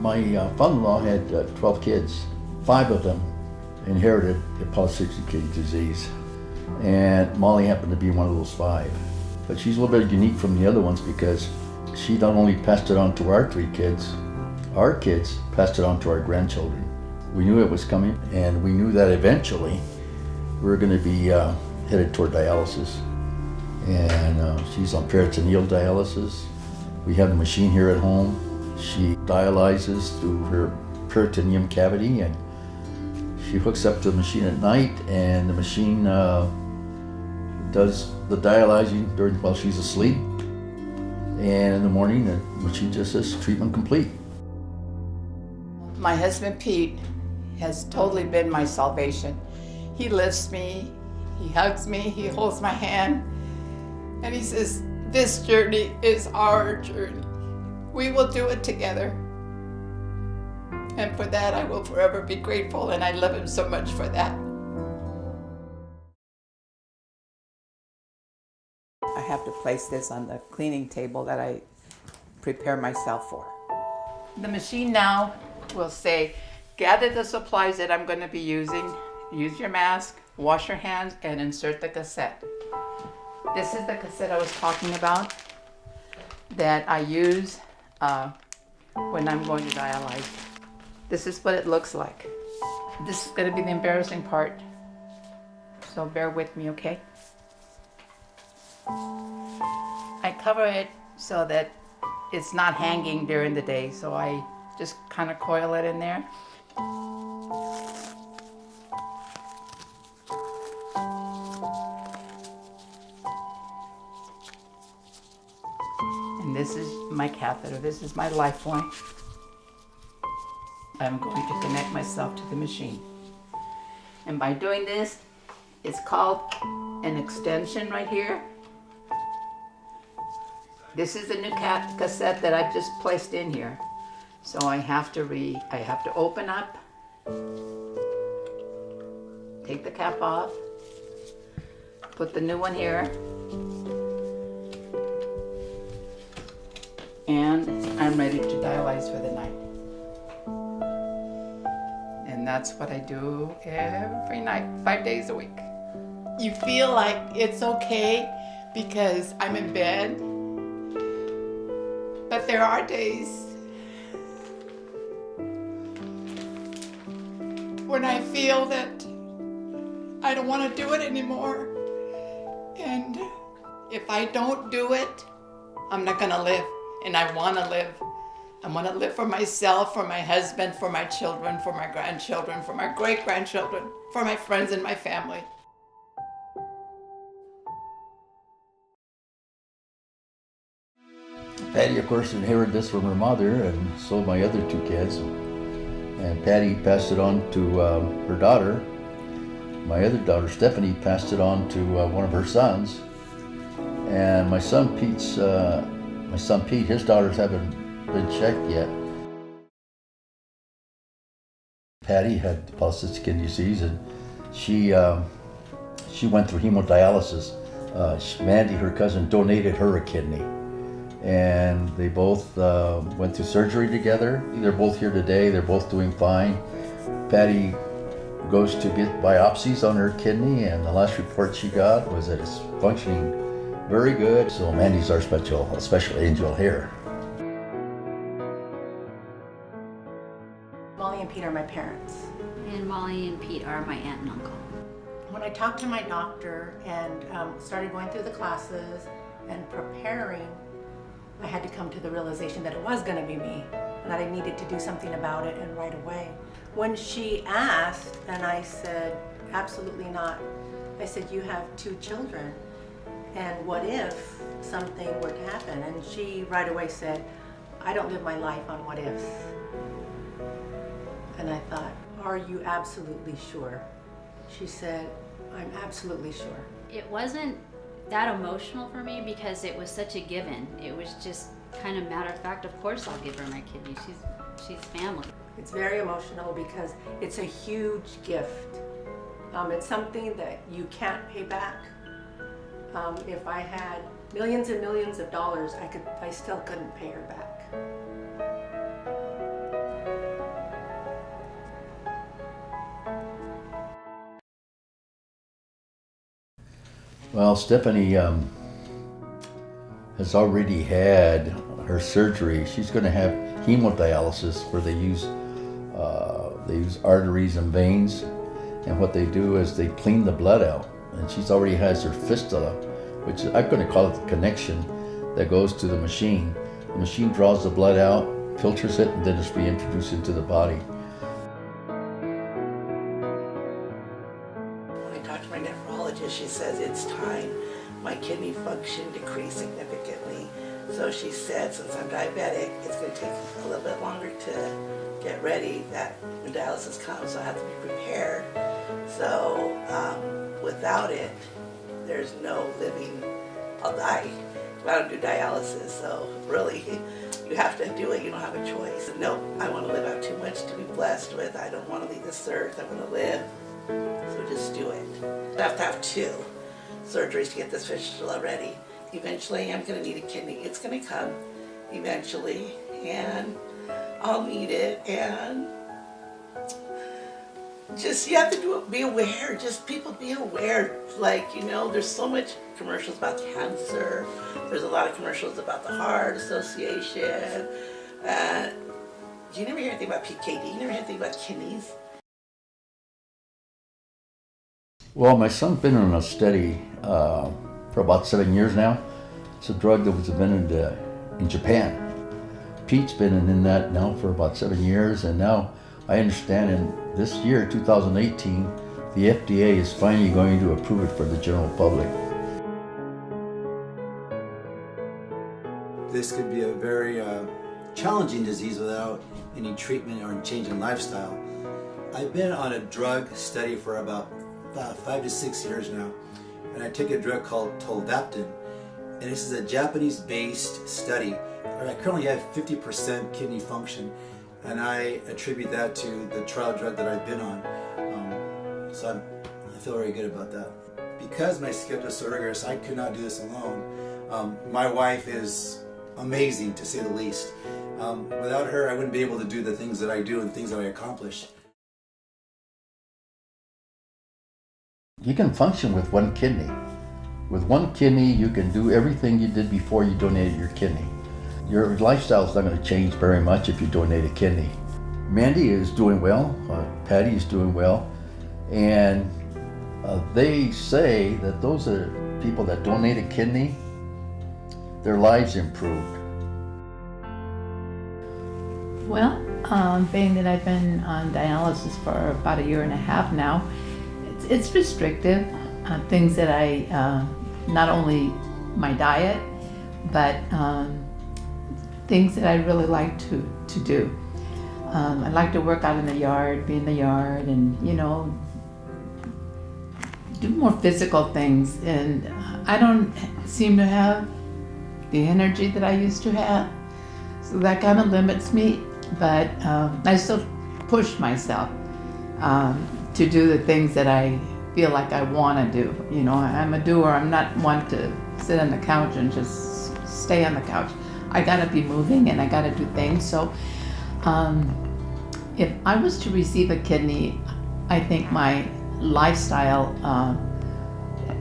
My father-in-law had 12 kids. 5 of them inherited a polycystic kidney disease, and Molly happened to be one of those 5. But she's a little bit unique from the other ones because she not only passed it on to our 3 kids, our kids passed it on to our grandchildren. We knew it was coming, and we knew that eventually we were going to be headed toward dialysis. And she's on peritoneal dialysis. We have the machine here at home. She dialyzes through her peritoneum cavity, and she hooks up to the machine at night, and the machine does the dialyzing while she's asleep. And in the morning, the machine just says treatment complete. My husband Pete has totally been my salvation. He lifts me, he hugs me, he holds my hand, and he says, "This journey is our journey. We will do it together." And for that, I will forever be grateful, and I love him so much for that. I have to place this on the cleaning table that I prepare myself for. The machine now will say, gather the supplies that I'm going to be using, use your mask, wash your hands, and insert the cassette. This is the cassette I was talking about that I use when I'm going to dialyze. This is what it looks like. This is going to be the embarrassing part, so bear with me, okay? I cover it so that it's not hanging during the day, so I just kind of coil it in there. And this is my catheter. This is my lifeline. I'm going to connect myself to the machine. And by doing this, it's called an extension right here. This is the new cassette that I've just placed in here. So I have to open up, take the cap off, put the new one here, and I'm ready to dialyze for the night. And that's what I do every night, 5 days a week. You feel like it's okay because I'm in bed, but there are days when I feel that I don't want to do it anymore. And if I don't do it, I'm not going to live. And I want to live. I want to live for myself, for my husband, for my children, for my grandchildren, for my great-grandchildren, for my friends and my family. Patty, of course, inherited this from her mother, and so my other 2 kids. And Patty passed it on to her daughter. My other daughter, Stephanie, passed it on to one of her sons. And my son Pete, his daughters haven't been checked yet. Patty had polycystic kidney disease, and she went through hemodialysis. Mandy, her cousin, donated her a kidney. And they both went through surgery together. They're both here today. They're both doing fine. Patty goes to get biopsies on her kidney, and the last report she got was that it's functioning very good. So Mandy's our special angel here. Molly and Pete are my parents. And Molly and Pete are my aunt and uncle. When I talked to my doctor and started going through the classes and preparing, I had to come to the realization that it was going to be me and that I needed to do something about it, and right away. When she asked, and I said, absolutely not. I said, you have 2 children, and what if something were to happen? And she right away said, I don't live my life on what ifs. And I thought, are you absolutely sure? She said, I'm absolutely sure. It wasn't that emotional for me because it was such a given. It was just kind of matter of fact, of course I'll give her my kidney. She's family. It's very emotional because it's a huge gift. It's something that you can't pay back. If I had millions and millions of dollars, I still couldn't pay her back. Well, Stephanie has already had her surgery. She's going to have hemodialysis where they use arteries and veins, and what they do is they clean the blood out. And she's already has her fistula, which I'm going to call it the connection that goes to the machine. The machine draws the blood out, filters it, and then it's reintroduced into the body. When I talked to my nephrologist, she says it's time. My kidney function decreased significantly. So she said, since I'm diabetic, it's going to take a little bit longer to get ready that when dialysis comes, so I have to be prepared. So without it, there's no living. I'll die if I don't do dialysis. So really, you have to do it. You don't have a choice. No, I want to live. I have too much to be blessed with. I don't want to leave this earth. I want to live. So just do it. I have to have 2 surgeries to get this fistula ready. Eventually, I'm going to need a kidney. It's going to come eventually, and I'll need it. And just, you have to do it, be aware. Just people be aware. Like, you know, there's so much commercials about cancer. There's a lot of commercials about the Heart Association. You never hear anything about PKD. You never hear anything about kidneys. Well, my son's been on a study for about 7 years now. It's a drug that was invented in Japan. Pete's been in that now for about 7 years, and now I understand in this year, 2018, the FDA is finally going to approve it for the general public. This could be a very challenging disease without any treatment or change in lifestyle. I've been on a drug study for about 5 to 6 years now, and I take a drug called tolvaptan, and this is a Japanese-based study. I currently have 50% kidney function, and I attribute that to the trial drug that I've been on. So I feel very good about that. Because my schedule is so rigorous, I could not do this alone. My wife is amazing, to say the least. Without her, I wouldn't be able to do the things that I do and things that I accomplish. You can function with 1 kidney. With 1 kidney, you can do everything you did before you donated your kidney. Your lifestyle is not going to change very much if you donate a kidney. Mandy is doing well, Patty is doing well, and they say that those are people that donate a kidney, their lives improved. Well, being that I've been on dialysis for about 1.5 years now, it's restrictive. Things that I, not only my diet, but things that I really like to do. I like to work out in the yard, be in the yard, and, you know, do more physical things. And I don't seem to have the energy that I used to have, so that kind of limits me. But I still push myself to do the things that I feel like I want to do. You know, I'm a doer. I'm not one to sit on the couch and just stay on the couch. I gotta be moving and I gotta do things. So if I was to receive a kidney, I think my lifestyle,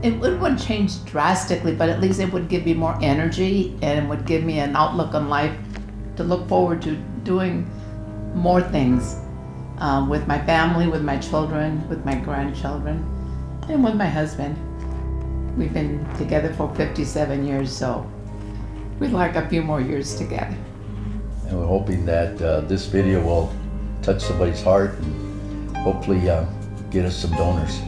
it wouldn't change drastically, but at least it would give me more energy and it would give me an outlook on life to look forward to doing more things with my family, with my children, with my grandchildren, and with my husband. We've been together for 57 years, so we'd like a few more years together. And we're hoping that this video will touch somebody's heart and hopefully get us some donors.